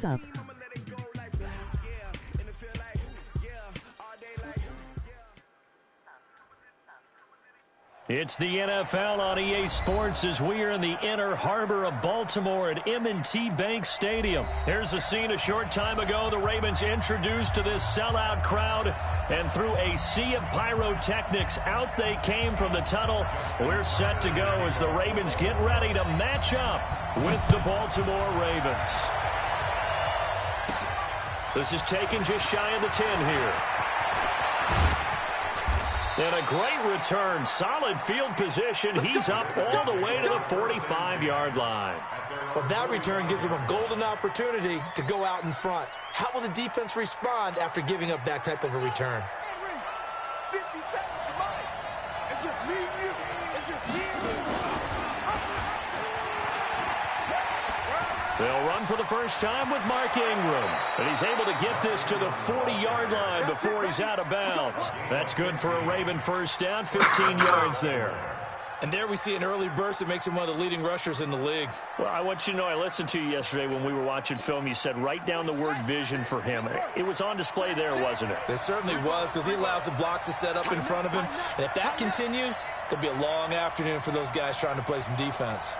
up. It's the NFL on EA Sports as we are in the inner harbor of Baltimore at M&T Bank Stadium. Here's a scene a short time ago. The Ravens introduced to this sellout crowd, and through a sea of pyrotechnics, out they came from the tunnel. We're set to go as the Ravens get ready to match up with the Baltimore Ravens. This is taken just shy of the 10 here. And a great return, solid field position. He's up all the way to the 45-yard line. Well, that return gives him a golden opportunity to go out in front. How will the defense respond after giving up that type of a return? 50 seconds to mine. It's just me and you. It's just me and you. They'll run for the first time with Mark Ingram. And he's able to get this to the 40-yard line before he's out of bounds. That's good for a Raven first down, 15 yards there. And there we see an early burst that makes him one of the leading rushers in the league. Well, I want you to know, I listened to you yesterday when we were watching film. You said write down the word vision for him. It was on display there, wasn't it? It certainly was, because he allows the blocks to set up in front of him. And if that continues, it'll be a long afternoon for those guys trying to play some defense.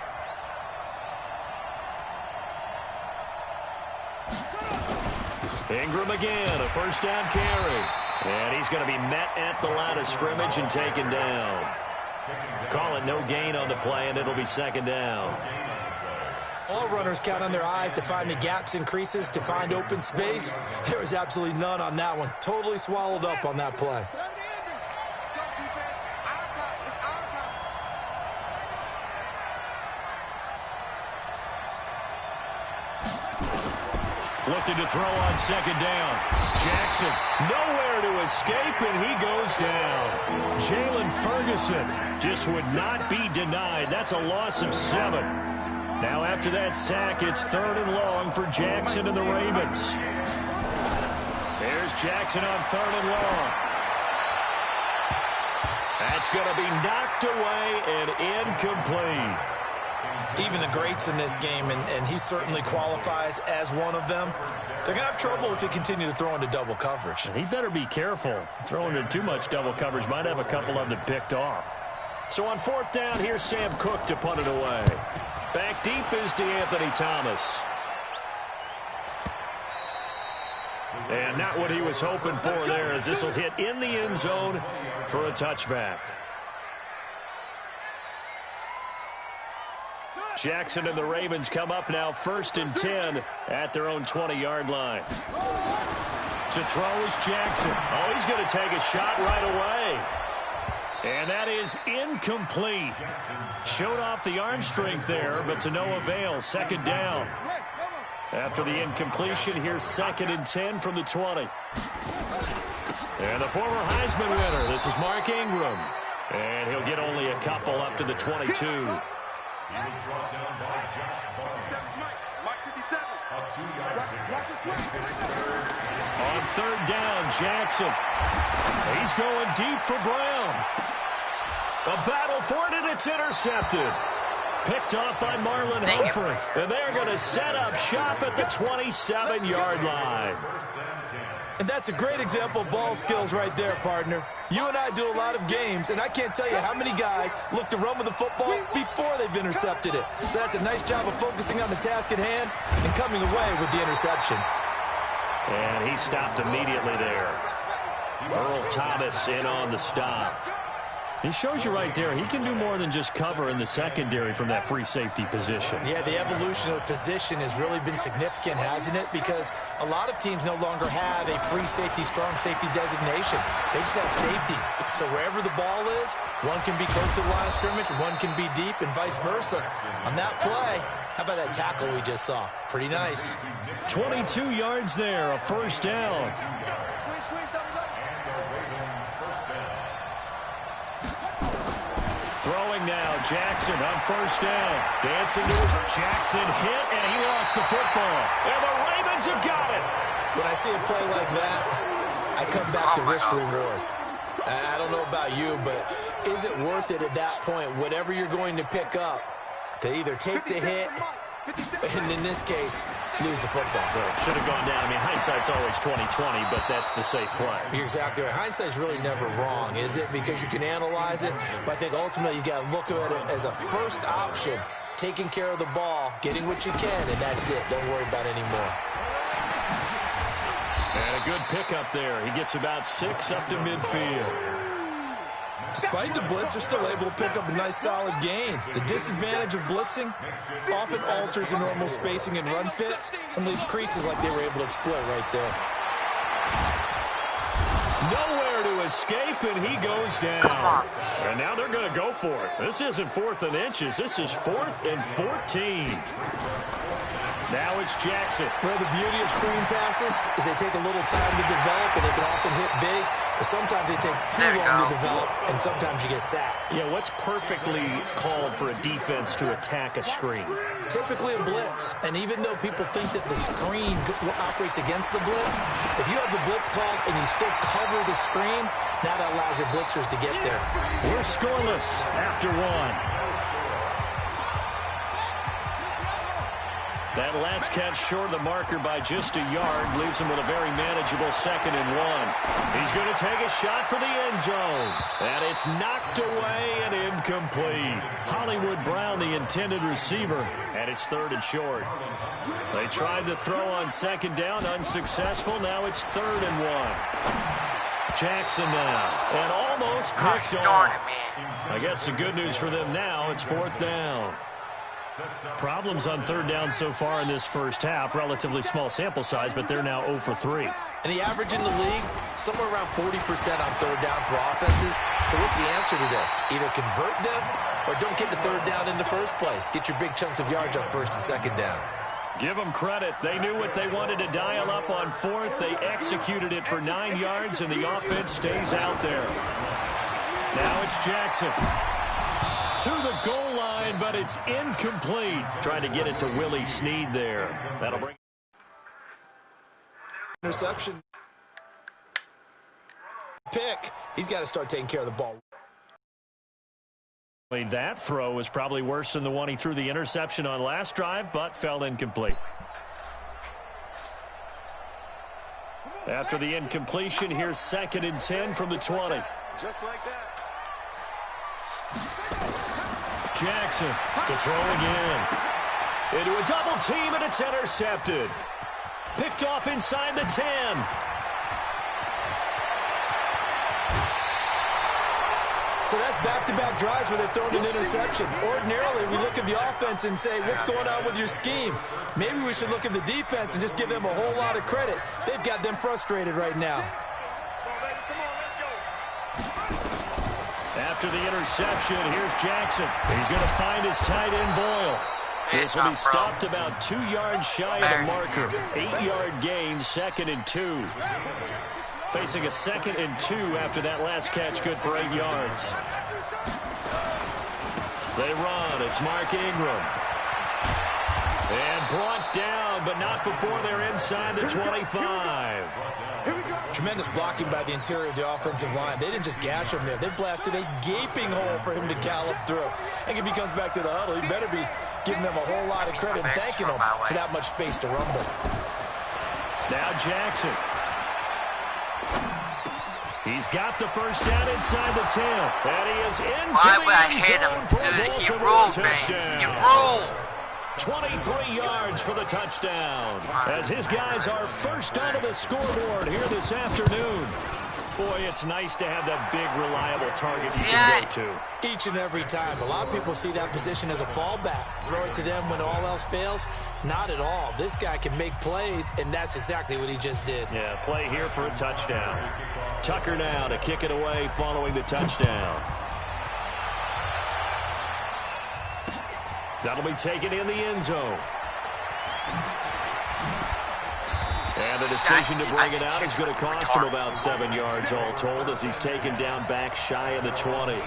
Ingram again, a first down carry. And he's going to be met at the line of scrimmage and taken down. Call it no gain on the play, and it'll be second down. All runners count on their eyes to find the gaps and creases, to find open space. There was absolutely none on that one. Totally swallowed up on that play. Looking to throw on second down. Jackson nowhere to escape, and he goes down. Jalen Ferguson just would not be denied. That's a loss of 7. Now after that sack, it's 3rd and long for Jackson and the Ravens. There's Jackson on 3rd and long. That's going to be knocked away and incomplete. Even the greats in this game, and he certainly qualifies as one of them, they're going to have trouble if they continue to throw into double coverage. He better be careful. Throwing into too much double coverage might have a couple of them picked off. So on 4th down, here's Sam Cook to punt it away. Back deep is DeAnthony Thomas. And not what he was hoping for there, as this will hit in the end zone for a touchback. Jackson and the Ravens come up now 1st and 10 at their own 20-yard line. To throw is Jackson. Oh, he's going to take a shot right away. And that is incomplete. Showed off the arm strength there, but to no avail. 2nd down. After the incompletion, here's 2nd and 10 from the 20. And the former Heisman winner, this is Mark Ingram. And he'll get only a couple up to the 22. He was brought down by Josh Barnes. Mike 57. On 3rd down, Jackson. He's going deep for Brown. A battle for it, and it's intercepted. Picked off by Marlon Humphrey. And they're going to set up shop at the 27-yard line. And that's a great example of ball skills right there, partner. You and I do a lot of games, and I can't tell you how many guys look to run with the football before they've intercepted it. So that's a nice job of focusing on the task at hand and coming away with the interception. And he stopped immediately there. Earl Thomas in on the stop. He shows you right there, he can do more than just cover in the secondary from that free safety position. Yeah, the evolution of the position has really been significant, hasn't it? Because a lot of teams no longer have a free safety, strong safety designation. They just have safeties. So wherever the ball is, one can be close to the line of scrimmage, one can be deep, and vice versa. On that play, how about that tackle we just saw? Pretty nice. 22 yards there, a first down. Throwing now, Jackson on first down. Dancing to his Jackson hit, and he lost the football. And the Ravens have got it. When I see a play like that, I come back to risk reward. I don't know about you, but is it worth it at that point, whatever you're going to pick up, to either take the hit, and in this case, lose the football. Should have gone down. I mean, hindsight's always 20/20, but that's the safe play. You're exactly right. Hindsight's really never wrong, is it? Because you can analyze it, but I think ultimately you got to look at it as a first option, taking care of the ball, getting what you can, and that's it. Don't worry about it anymore. And a good pickup there. He gets about 6 up to midfield. Despite the blitz, they're still able to pick up a nice, solid gain. The disadvantage of blitzing often alters the normal spacing and run fits and leaves creases like they were able to exploit right there. Nowhere to escape, and he goes down. And now they're going to go for it. This isn't 4th and inches. This is 4th and 14. Now it's Jackson. Well, the beauty of screen passes is they take a little time to develop, and they can often hit big. But sometimes they take too long to develop, and sometimes you get sacked. Yeah, what's perfectly called for a defense to attack a screen? Typically a blitz. And even though people think that the screen operates against the blitz, if you have the blitz called and you still cover the screen, now that allows your blitzers to get there. We're scoreless after 1. That last catch short of the marker by just a yard leaves him with a very manageable 2nd and 1. He's going to take a shot for the end zone. And it's knocked away and incomplete. Hollywood Brown, the intended receiver, and it's 3rd and short. They tried to throw on 2nd down, unsuccessful. Now it's 3rd and 1. Jackson now, and almost picked off. I guess the good news for them now, it's 4th down. Problems on 3rd down so far in this first half. Relatively small sample size, but they're now 0 for 3. And the average in the league, somewhere around 40% on 3rd down for offenses. So what's the answer to this? Either convert them or don't get the 3rd down in the first place. Get your big chunks of yards on 1st and 2nd down. Give them credit. They knew what they wanted to dial up on 4th. They executed it for 9 yards, and the offense stays out there. Now it's Jackson. To the goal line, but it's incomplete. Trying to get it to Willie Snead there. That'll bring interception. Pick. He's got to start taking care of the ball. That throw was probably worse than the one he threw the interception on last drive, but fell incomplete. After the incompletion, here's 2nd and 10 from the 20. Just like that. Jackson to throw again. Into a double team, and it's intercepted. Picked off inside the 10. So that's back-to-back drives where they've thrown an interception. Ordinarily, we look at the offense and say, what's going on with your scheme? Maybe we should look at the defense and just give them a whole lot of credit. They've got them frustrated right now. After the interception, here's Jackson. He's going to find his tight end, Boyle. This will be stopped about 2 yards shy of the marker. 8-yard gain, 2nd and 2. Facing a 2nd and 2 after that last catch, good for 8 yards. They run. It's Mark Ingram. And brought down, but not before they're inside the 25. Tremendous blocking by the interior of the offensive line. They didn't just gash him there. They blasted a gaping hole for him to gallop through. I think if he comes back to the huddle, he better be giving them a whole lot of credit and thanking them for that much space to rumble. Now Jackson. He's got the first down inside the 10. And he is into the end zone for a Baltimore touchdown. He rolled. 23 yards for the touchdown. As his guys are first onto the scoreboard here this afternoon. Boy, it's nice to have that big, reliable target you can go to. Each and every time. A lot of people see that position as a fallback. Throw it to them when all else fails. Not at all. This guy can make plays, and that's exactly what he just did. Yeah, play here for a touchdown. Tucker now to kick it away following the touchdown. That'll be taken in the end zone. And the decision to bring it out is going to cost him about 7 yards all told as he's taken down back shy of the 20.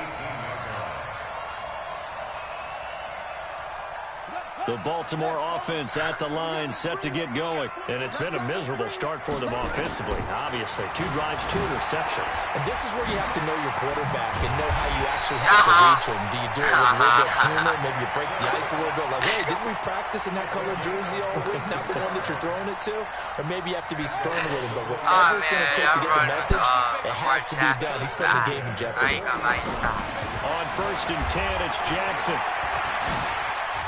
The Baltimore offense at the line, set to get going. And it's been a miserable start for them offensively, obviously. 2 drives, 2 interceptions. And this is where you have to know your quarterback and know how you actually have to reach him. Do you do it with a little bit of humor? Maybe you break the ice a little bit. Like, hey, didn't we practice in that color jersey all week? Not the one that you're throwing it to? Or maybe you have to be stern with him. But whatever it's going to take to get the message, it has to be done. He's putting the game in jeopardy. On 1st and 10, it's Jackson.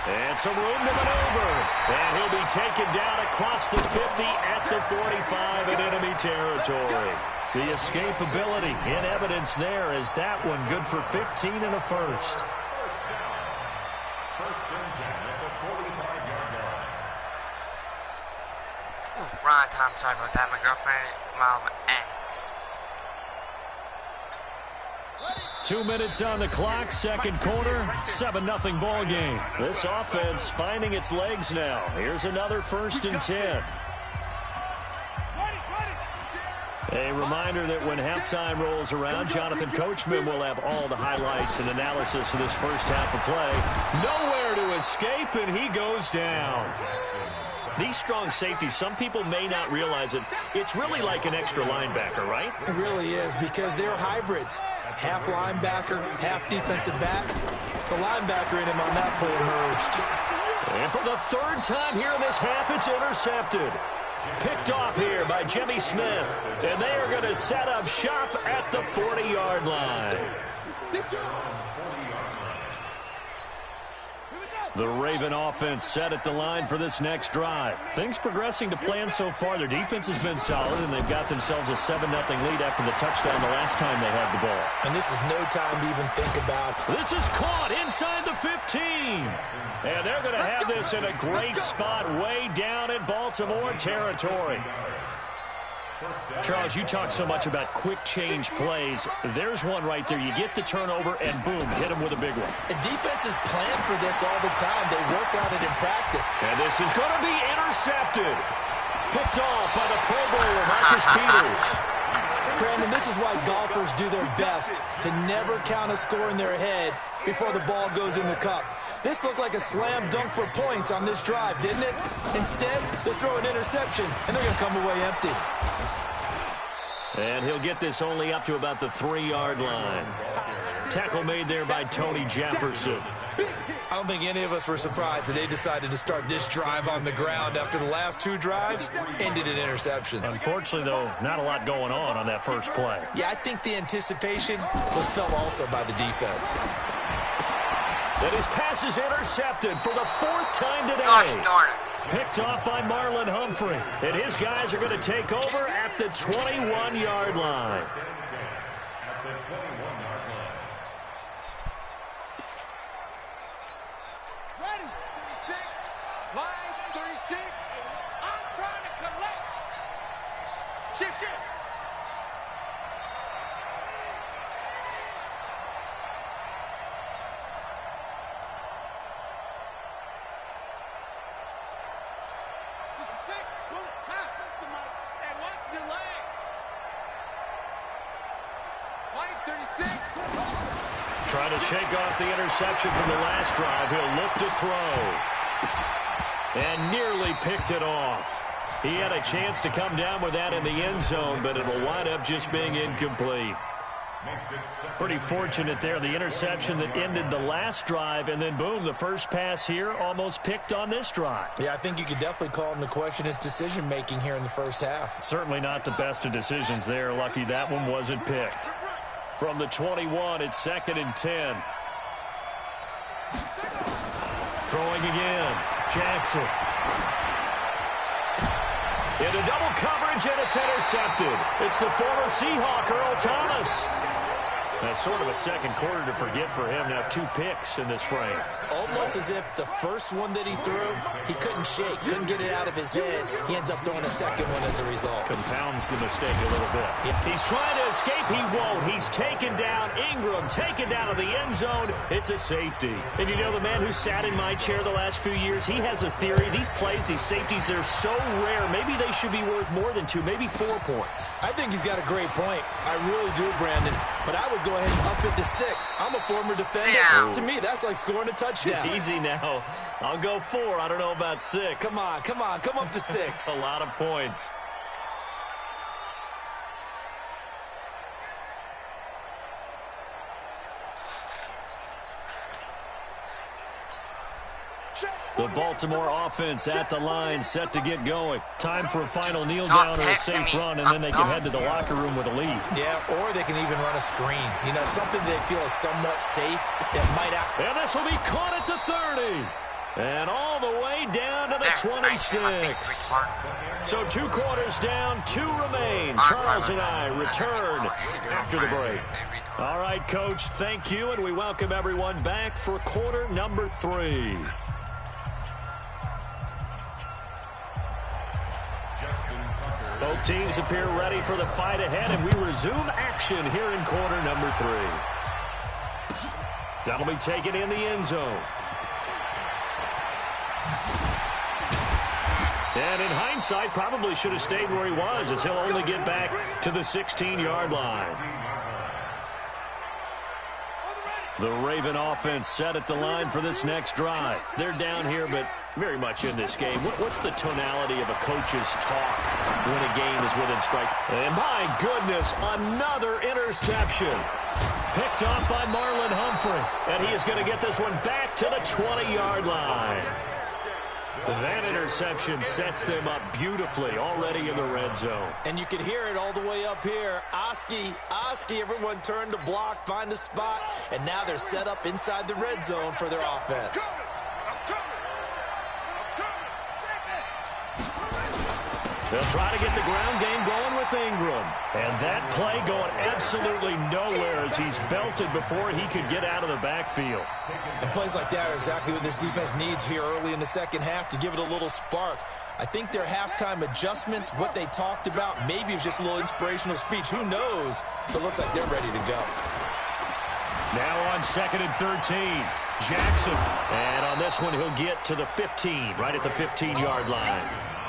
And some room to maneuver. And he'll be taken down across the 50 at the 45 in enemy territory. The escapability in evidence there as that one good for 15 and a first. Wrong time, sorry about that. My girlfriend, mom, ex. 2 minutes on the clock, second quarter, 7-0 ball game. This offense finding its legs now. Here's another 1st and 10. A reminder that when halftime rolls around, Jonathan Coachman will have all the highlights and analysis of this first half of play. Nowhere to escape, and he goes down. These strong safeties, some people may not realize it. It's really like an extra linebacker, right? It really is, because they're hybrids. Half linebacker, half defensive back. The linebacker in him on that play emerged. And for the 3rd time here in this half, it's intercepted. Picked off here by Jimmy Smith. And they are going to set up shop at the 40-yard line. The Raven offense set at the line for this next drive. Things progressing to plan so far. Their defense has been solid, and they've got themselves a 7-0 lead after the touchdown the last time they had the ball. And this is no time to even think about. This is caught inside the 15. And they're going to have this in a great spot way down in Baltimore territory. Charles, you talk so much about quick change plays. There's one right there. You get the turnover, and boom, hit him with a big one. The defense is planned for this all the time. They work on it in practice. And this is going to be intercepted. Picked off by the Pro Bowler, Marcus Peters. Brandon, this is why golfers do their best to never count a score in their head before the ball goes in the cup. This looked like a slam dunk for points on this drive, didn't it? Instead, they throw an interception, and they're going to come away empty. And he'll get this only up to about the 3-yard line. Tackle made there by Tony Jefferson. I don't think any of us were surprised that they decided to start this drive on the ground after the last 2 drives ended in interceptions. Unfortunately, though, not a lot going on that first play. Yeah, I think the anticipation was felt also by the defense. And his pass is intercepted for the 4th time today. Gosh darn it. Picked off by Marlon Humphrey. And his guys are going to take over at the 21-yard line. Ready, 36, line 36. I'm trying to collect. Shift. Trying to shake off the interception from the last drive. He'll look to throw. And nearly picked it off. He had a chance to come down with that in the end zone, but it will wind up just being incomplete. Pretty fortunate there. The interception that ended the last drive, and then boom, the first pass here almost picked on this drive. Yeah, I think you could definitely call him to question his decision-making here in the first half. Certainly not the best of decisions there. Lucky that one wasn't picked. From the 21, it's 2nd and 10. Throwing again. Jackson. Into double coverage, and it's intercepted. It's the former Seahawk, Earl Thomas. That's sort of a second quarter to forget for him. Now 2 picks in this frame. Almost as if the first one that he threw, he couldn't shake, couldn't get it out of his head. He ends up throwing a second one as a result. Compounds the mistake a little bit. He's trying to escape He won't. He's taken down. Ingram taken down to the end zone. It's a safety. And you know, the man who sat in my chair the last few years, he has a theory. These plays, these safeties, they're so rare. Maybe they should be worth more than 2, maybe 4 points. I think he's got a great point. I really do, Brandon. But I would go ahead and up it to 6. I'm a former defender. To me, that's like scoring a touchdown. Easy now. I'll go 4. I don't know about 6. Come on. Come up to 6. A lot of points. The Baltimore offense at the line, set to get going. Time for a final kneel down or a safe run, and then they can head to the locker room with a lead. Yeah, or they can even run a screen. You know, something they feel is somewhat safe that might out. And this will be caught at the 30. And all the way down to the 26. So 2 quarters down, 2 remain. Charles and I return after the break. All right, Coach, thank you, and we welcome everyone back for quarter number 3. Both teams appear ready for the fight ahead, and we resume action here in quarter number 3. That'll be taken in the end zone. And in hindsight, probably should have stayed where he was, as he'll only get back to the 16-yard line. The Raven offense set at the line for this next drive. They're down here, but very much in this game. What's the tonality of a coach's talk when a game is within strike? And my goodness, another interception. Picked off by Marlon Humphrey. And he is going to get this one back to the 20-yard line. That interception sets them up beautifully already in the red zone. And you can hear it all the way up here. Oski, everyone turned to block, find a spot, and now they're set up inside the red zone for their offense. They'll try to get the ground game going with Ingram. And that play going absolutely nowhere as he's belted before he could get out of the backfield. And plays like that are exactly what this defense needs here early in the second half to give it a little spark. I think their halftime adjustments, what they talked about, maybe it was just a little inspirational speech. Who knows? But it looks like they're ready to go. Now on 2nd and 13, Jackson. And on this one, he'll get to the 15, right at the 15-yard line.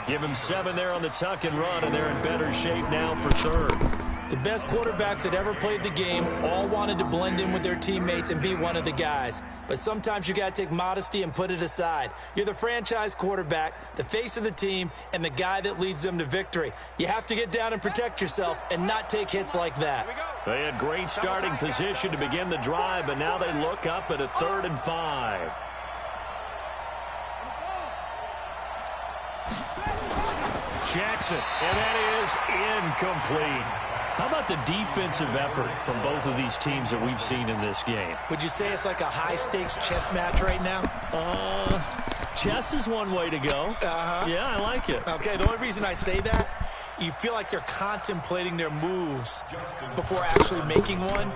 Give him 7 there on the tuck and run, and they're in better shape now for 3rd. The best quarterbacks that ever played the game all wanted to blend in with their teammates and be one of the guys. But sometimes you got to take modesty and put it aside. You're the franchise quarterback, the face of the team, and the guy that leads them to victory. You have to get down and protect yourself and not take hits like that. They had great starting position to begin the drive, but now they look up at a 3rd and 5. Jackson, and that is incomplete. How about the defensive effort from both of these teams that we've seen in this game? Would you say it's like a high-stakes chess match right now? Chess is one way to go. Yeah, I like it. Okay, the only reason I say that, you feel like they're contemplating their moves before actually making one,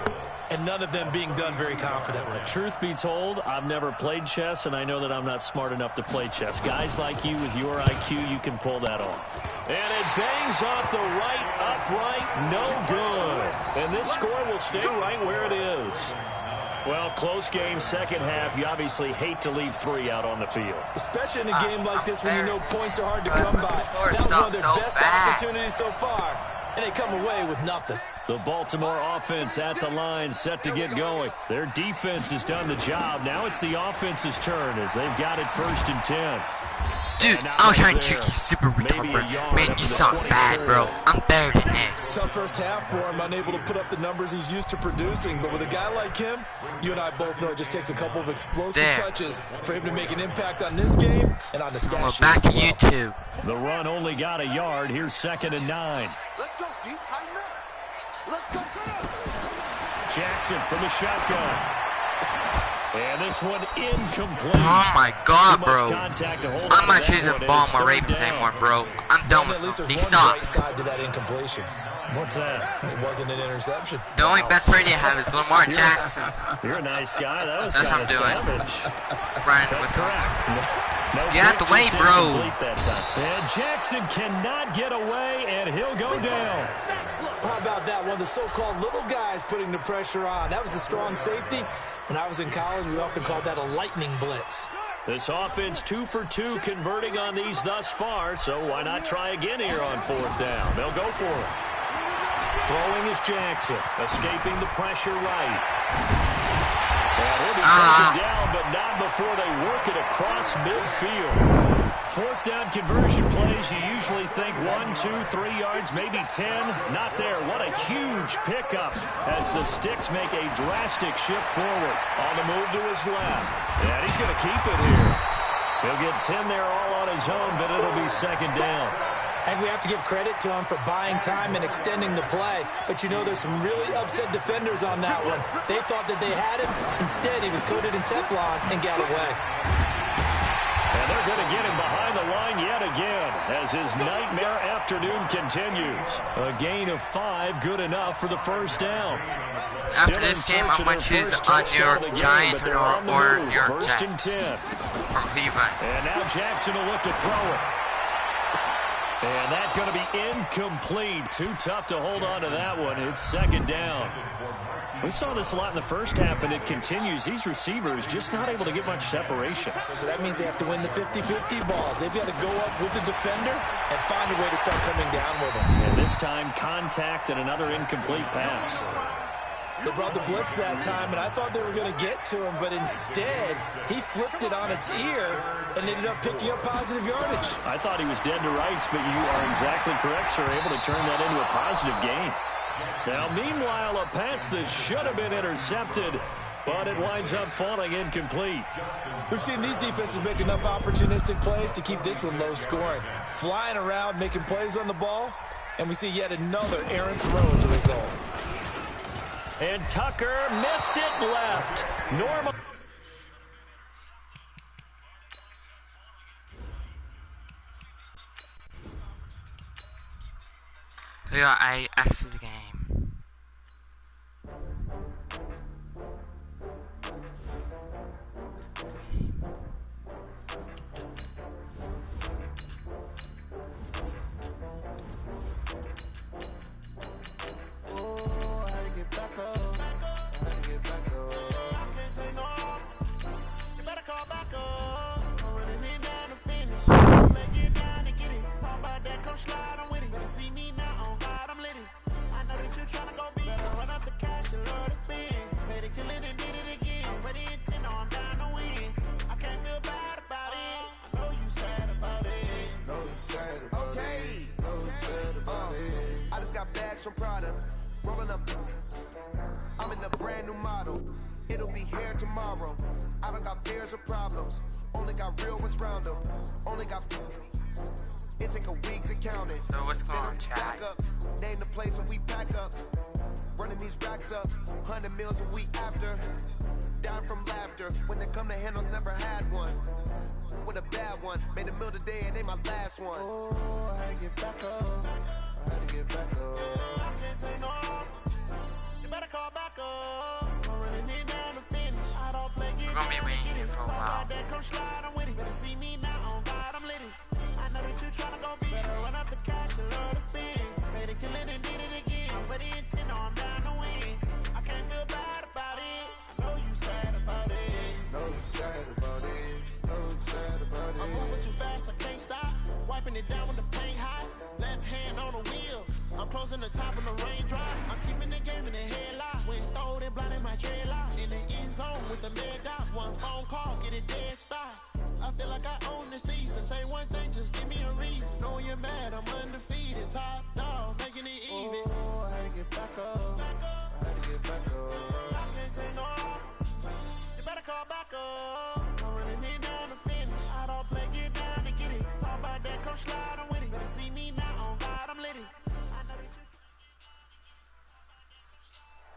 and none of them being done very confidently. Truth be told, I've never played chess, and I know that I'm not smart enough to play chess. Guys like you with your IQ, you can pull that off. And it bangs off the right upright, no good. And this score will stay right where it is. Well, close game, second half. You obviously hate to leave 3 out on the field. Especially in a game like this when you know points are hard to come by. That was one of their best opportunities so far, and they come away with nothing. The Baltimore offense at the line, set to get going. Their defense has done the job. Now it's the offense's turn as they've got it 1st and 10. Dude, I was trying to trick you, super retard. Man, you suck bad, bro. I'm better than this. Tough first half for him, unable to put up the numbers he's used to producing. But with a guy like him, you and I both know it just takes a couple of explosive touches for him to make an impact on this game and on the stat sheet. Back to you two. The run only got a yard. Here's 2nd and 9. Let's go, see, tighten up. Let's go. Jackson from the shotgun. And this one incomplete. Oh my God, bro. I'm not choosing Baltimore Ravens anymore, bro. I'm done with them. They suck. Right side to that incompletion. What's that? It wasn't an interception. The only best player they have is Lamar Jackson. You're a nice guy. That was That's kind what of I'm doing. savage. Ryan with correct. You have to wait, bro. And Jackson cannot get away, and he'll go down. How about that? One of the so-called little guys putting the pressure on. That was a strong safety. When I was in college, we often called that a lightning blitz. This offense 2 for 2 converting on these thus far, so why not try again here on 4th down? They'll go for it. Throwing is Jackson, escaping the pressure right. And he'll be taken down, but not before they work it across midfield. 4th down conversion plays, you usually think 1, 2, 3 yards, maybe 10. Not there. What a huge pickup as the Sticks make a drastic shift forward. On the move to his left. And he's going to keep it here. He'll get 10 there all on his own, but it'll be 2nd down. And we have to give credit to him for buying time and extending the play. But, you know, there's some really upset defenders on that one. They thought that they had him. Instead, he was coated in Teflon and got away. And they're going to get him behind the line yet again as his nightmare afternoon continues. A gain of 5, good enough for the 1st down. After this game, I'm going to choose on New York Giants or New York Jets from Cleveland. And now Jackson will look to throw it. And that's going to be incomplete. Too tough to hold on to that one. It's 2nd down. We saw this a lot in the first half, and it continues. These receivers just not able to get much separation. So that means they have to win the 50-50 balls. They've got to go up with the defender and find a way to start coming down with them. And this time, contact and another incomplete pass. They brought the blitz that time, and I thought they were going to get to him, but instead, he flipped it on its ear and ended up picking up positive yardage. I thought he was dead to rights, but you are exactly correct, sir, able to turn that into a positive gain. Now, meanwhile, a pass that should have been intercepted, but it winds up falling incomplete. We've seen these defenses make enough opportunistic plays to keep this one low scoring. Flying around, making plays on the ball, and we see yet another errant throw as a result. And Tucker missed it left. Normal. Yeah, I exited the game. From Prada, rolling up. I'm in a brand new model. It'll be here tomorrow. I don't got fears or problems. Only got real ones round them. Only got. It take a week to count it. So what's going on, chat? Name the place and we pack up. Running these racks up. 100 meals a week after. Down from laughter. When they come to handles, never had one. With a bad one. Made a meal today and they my last one. Oh, I had to get back up. I had to get back up. I can't take no. You better call back up. I'm running it down to finish. I don't play games. We're gonna be waiting here for a while. Come slide, I'm with it. Better see me now. On God, I'm lit. I know that you tryna go big. Better run up the cash and love to spin. Made it, kill it, and did it again. But the intent, no, I'm down to win. I can't feel bad about it. I know you sad about it. Know you sad about it. Know you sad about it. I'm moving too fast, I can't stop. Wiping it down with the paint hot. Left hand on the wheel. I'm closing the top of the raindrop. I'm keeping the game in the headlock. When throwed and blinded my dreadlock. In the end zone with the lead dot. One phone call, get it dead stop. I feel like I own the season. Say one thing, just give me a reason. Knowing you're mad, I'm undefeated. Top dog, making it even. Oh, I had to get back up. I had to get back up. I can't take no. You better call back up. I'm running it down to finish. I don't play, get down and get it. Talk about that, come slide, I'm with it. Better see me now, on God, I'm lit.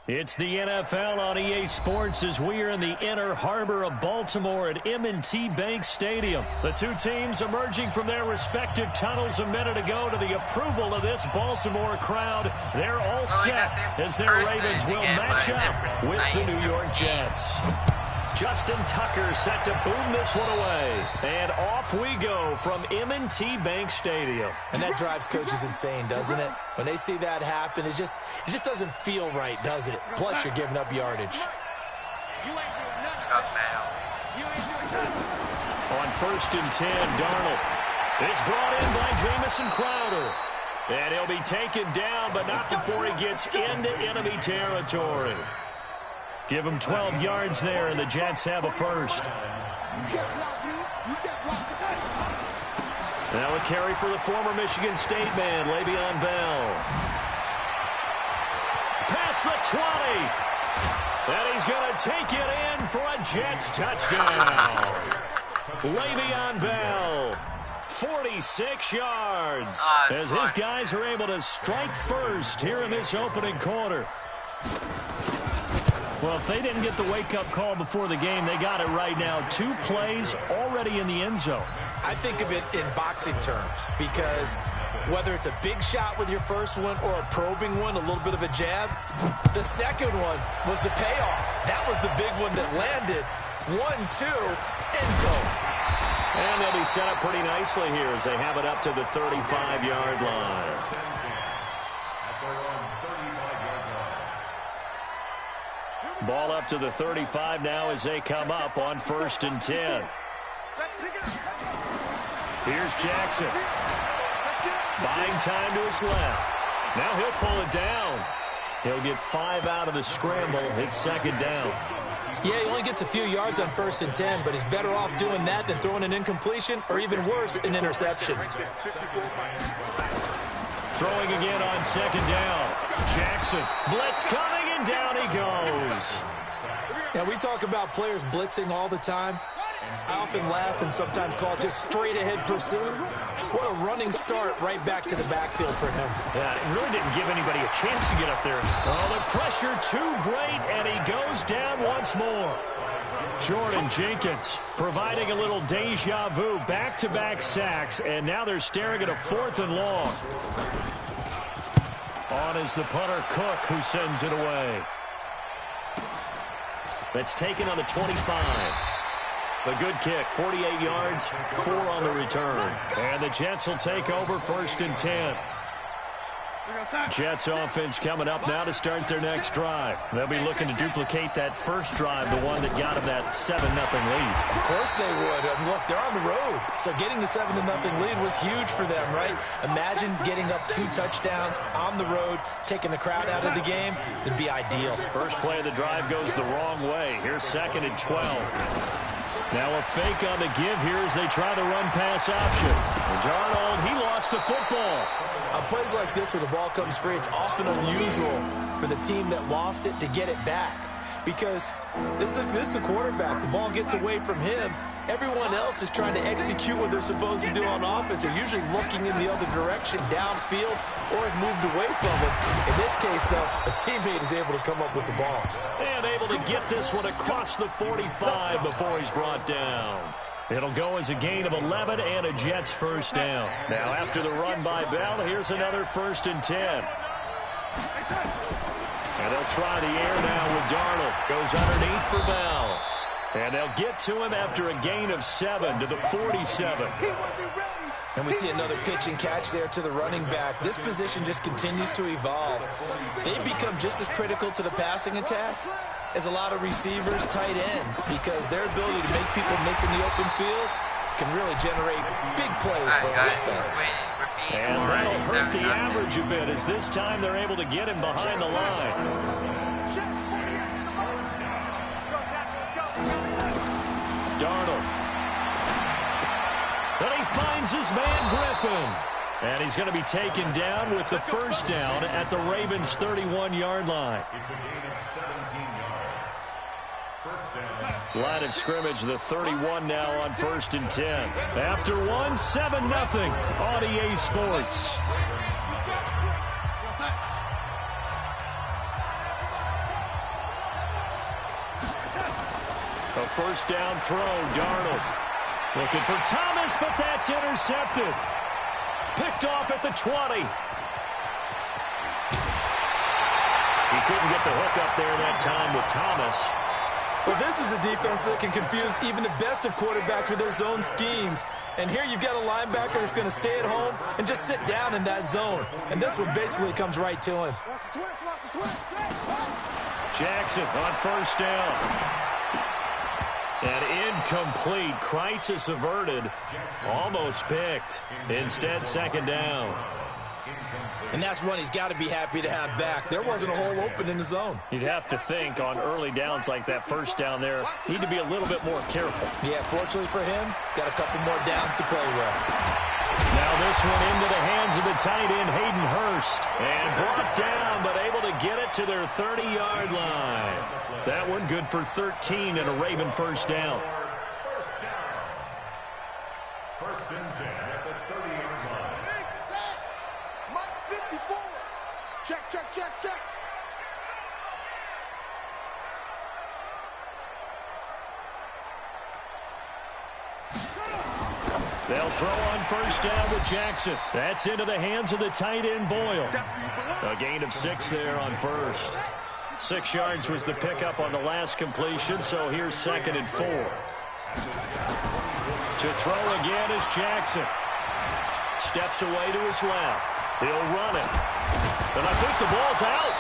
It's the NFL on EA Sports as we are in the inner harbor of Baltimore at M&T Bank Stadium. The two teams emerging from their respective tunnels a minute ago to the approval of this Baltimore crowd. They're all set as their Ravens will match up with the New York Jets. Justin Tucker set to boom this one away. And off we go from M&T Bank Stadium. And that drives coaches insane, doesn't it? When they see that happen, it just doesn't feel right, does it? Plus, you're giving up yardage. On 1st and 10, Darnold is brought in by Jamison Crowder. And he'll be taken down, but not before he gets into enemy territory. Give him 12 yards there, and the Jets have a first. Now a carry for the former Michigan State man, Le'Veon Bell. Past the 20. And he's going to take it in for a Jets touchdown. Le'Veon Bell, 46 yards, as his guys are able to strike first here in this opening quarter. Well, if they didn't get the wake-up call before the game, they got it right now. 2 plays already in the end zone. I think of it in boxing terms because whether it's a big shot with your first one or a probing one, a little bit of a jab, the second one was the payoff. That was the big one that landed. 1-2, end zone. And they'll be set up pretty nicely here as they have it up to the 35-yard line. Ball up to the 35 now as they come up on 1st and 10. Here's Jackson. Buying time to his left. Now he'll pull it down. He'll get 5 out of the scramble. It's 2nd down. Yeah, he only gets a few yards on 1st and 10, but he's better off doing that than throwing an incompletion or even worse, an interception. Throwing again on 2nd down. Jackson. Blitz coming, and down he goes. Now, we talk about players blitzing all the time. I often laugh and sometimes call it just straight-ahead pursuit. What a running start right back to the backfield for him. Yeah, it really didn't give anybody a chance to get up there. Oh, the pressure too great, and he goes down once more. Jordan Jenkins providing a little deja vu, back-to-back sacks, and now they're staring at a 4th and long. On is the punter, Cook, who sends it away. That's taken on the 25. A good kick, 48 yards, 4 on the return. And the Jets will take over 1st and 10. Jets offense coming up now to start their next drive. They'll be looking to duplicate that first drive, the one that got them that 7-0 lead. Of course they would. Look, they're on the road. So getting the 7-0 lead was huge for them, right? Imagine getting up 2 touchdowns on the road, taking the crowd out of the game. It'd be ideal. First play of the drive goes the wrong way. Here's 2nd and 12. Now a fake on the give here as they try the run-pass option. And Darnold, he lost the football. On plays like this where the ball comes free, it's often unusual for the team that lost it to get it back. Because this is the quarterback. The ball gets away from him. Everyone else is trying to execute what they're supposed to do on offense. They're usually looking in the other direction, downfield, or have moved away from it. In this case, though, a teammate is able to come up with the ball. And able to get this one across the 45 before he's brought down. It'll go as a gain of 11 and a Jets first down. Now after the run by Bell, here's another 1st and 10. And they'll try the air now with Darnold. Goes underneath for Bell. And they'll get to him after a gain of 7 to the 47. And we see another pitch and catch there to the running back. This position just continues to evolve. They've become just as critical to the passing attack as a lot of receivers, tight ends, because their ability to make people miss in the open field can really generate big plays for offense. And that'll hurt the average a bit as this time they're able to get him behind the line. Darnold. But he finds his man Griffin. And he's going to be taken down with the first down at the Ravens' 31-yard line. Line of scrimmage, the 31 now on 1st and 10. After 1, 7-0 on EA Sports. A first down throw, Darnold. Looking for Thomas, but that's intercepted. Picked off at the 20. He couldn't get the hook up there that time with Thomas. Well, this is a defense that can confuse even the best of quarterbacks with their zone schemes. And here you've got a linebacker that's going to stay at home and just sit down in that zone. And this one basically comes right to him. Jackson on first down. An incomplete. Crisis averted. Almost picked. Instead, second down. And that's one he's got to be happy to have back. There wasn't a hole open in the zone. You'd have to think on early downs like that first down there, need to be a little bit more careful. Yeah, fortunately for him, got a couple more downs to play with. Now this one into the hands of the tight end, Hayden Hurst. And brought down, but able to get it to their 30-yard line. That one good for 13 and a Raven first down. First and 10 at the 30-yard line. Mike 54. Check, check, check, check. They'll throw on first down with Jackson. That's into the hands of the tight end, Boyle. A gain of 6 there on first. 6 yards was the pickup on the last completion, so here's 2nd and 4. To throw again is Jackson. Steps away to his left. He'll run it. And I think the ball's out.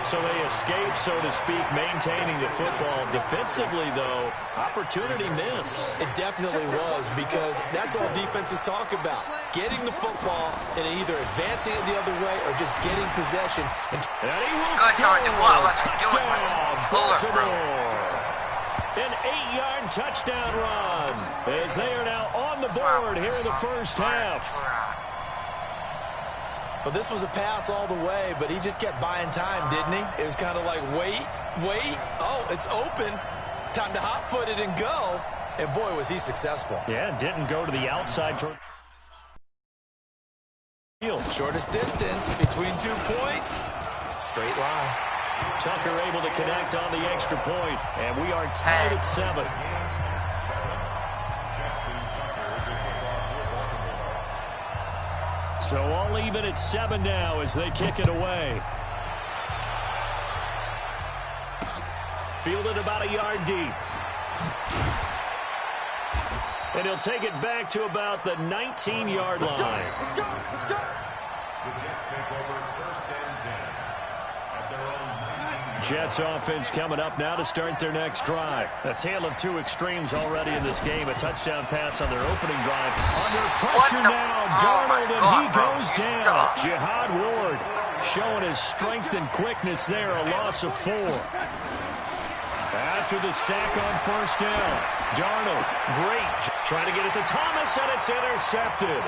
So they escape, so to speak, maintaining the football. Defensively, though, opportunity miss. It definitely was, because that's all defenses talk about. Getting the football and either advancing it the other way or just getting possession. And he will Guys, what was he doing? Baltimore. An 8-yard touchdown run as they are now on the board here in the first half. Well, this was a pass all the way, but he just kept buying time, didn't he? It was kind of like, wait. Oh, it's open. Time to hot-foot it and go. And, boy, was he successful. Yeah, didn't go to the outside. Shortest distance between 2 points. Straight line. Tucker able to connect on the extra point, and we are tied at 7. So all even at 7 now as they kick it away. Fielded about a yard deep. And he'll take it back to about the 19-yard line. The Jets take over first and 10 at their own 19. Jets offense coming up now to start their next drive. A tale of 2 extremes already in this game. A touchdown pass on their opening drive. Under pressure now, Darnold, and he goes down. Jihad Ward showing his strength and quickness there, a loss of 4. After the sack on first down, Darnold, great. Trying to get it to Thomas, and it's intercepted.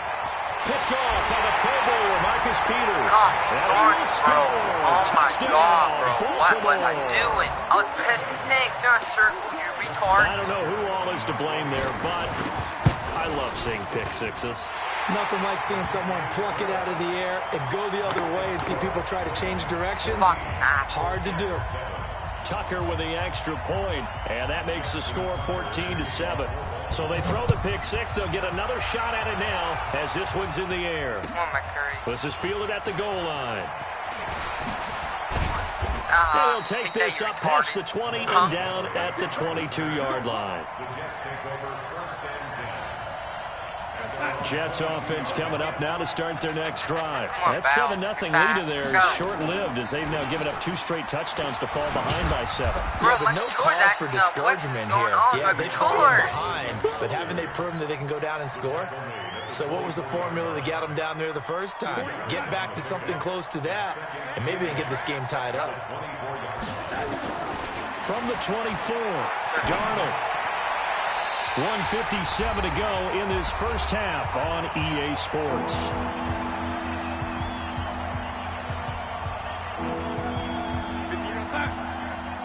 Picked off by the Pro Bowler, Marcus Peters. Gosh, darn, bro. Oh, my God, bro. Baltimore. What was I doing? I was pressing next in a circle, you retard. I don't know who all is to blame there, but I love seeing pick sixes. Nothing like seeing someone pluck it out of the air and go the other way and see people try to change directions. Hard to do. Tucker with the extra point, and that makes the score 14-7. So they throw the pick six. They'll get another shot at it now as this one's in the air. Come on, McCurry. This is fielded at the goal line. They'll take this up past the 20 and down at the 22-yard line. Jets offense coming up now to start their next drive. That 7-0 lead of theirs is short-lived as they've now given up 2 straight touchdowns to fall behind by 7. Yeah, but no cause for discouragement here. Yeah, they've fallen behind, but haven't they proven that they can go down and score? So what was the formula that got them down there the first time? Get back to something close to that, and maybe they can get this game tied up. From the 24, Darnold. 1:57 to go in this first half on EA Sports.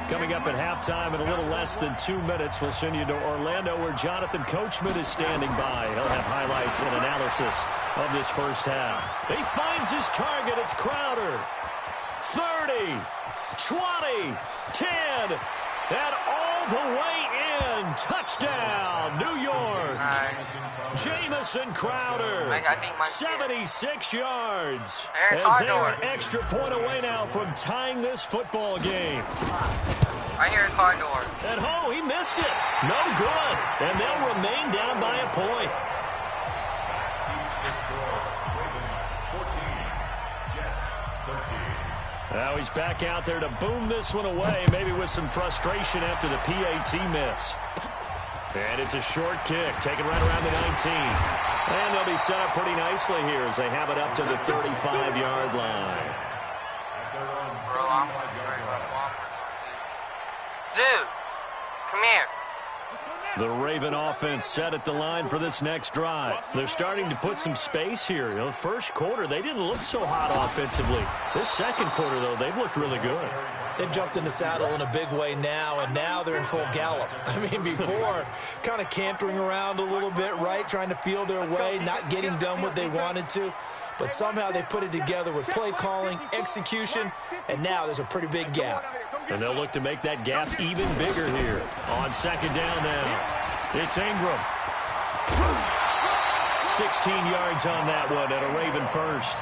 Coming up at halftime in a little less than 2 minutes, we'll send you to Orlando where Jonathan Coachman is standing by. He'll have highlights and analysis of this first half. He finds his target. It's Crowder. 30, 20, 10, and all the way in. Touchdown, New York. Jamison Crowder, 76 yards. As they're an extra point away now from tying this football game. I hear a car door. At home, he missed it. No good. And they'll remain down by a point. Now he's back out there to boom this one away, maybe with some frustration after the PAT miss. And it's a short kick, taken right around the 19. And they'll be set up pretty nicely here as they have it up to the 35-yard line. Bro, I'm sorry about Zeus, come here. The Raven offense set at the line for this next drive. They're starting to put some space here. You know, the first quarter, they didn't look so hot offensively. This second quarter, though, they've looked really good. They've jumped in the saddle in a big way now, and now they're in full gallop. I mean, before, kind of cantering around a little bit, right, trying to feel their way, not getting done what they wanted to. But somehow they put it together with play calling, execution, and now there's a pretty big gap. And they'll look to make that gap even bigger here on second down now. It's Ingram. 16 yards on that one and a Raven first.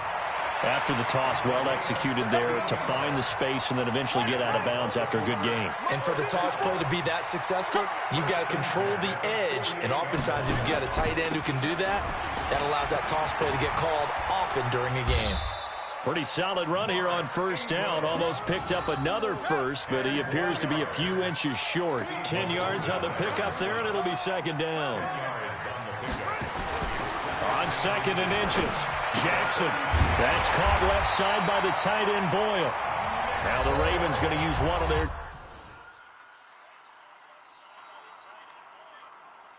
After the toss, well executed there to find the space and then eventually get out of bounds after a good game. And for the toss play to be that successful, you've got to control the edge. And oftentimes, if you've got a tight end who can do that, that allows that toss play to get called often during a game. Pretty solid run here on first down. Almost picked up another first, but he appears to be a few inches short. 10 yards on the pickup there, and it'll be second down. On second and inches, Jackson. That's caught left side by the tight end Boyle. Now the Ravens going to use one of their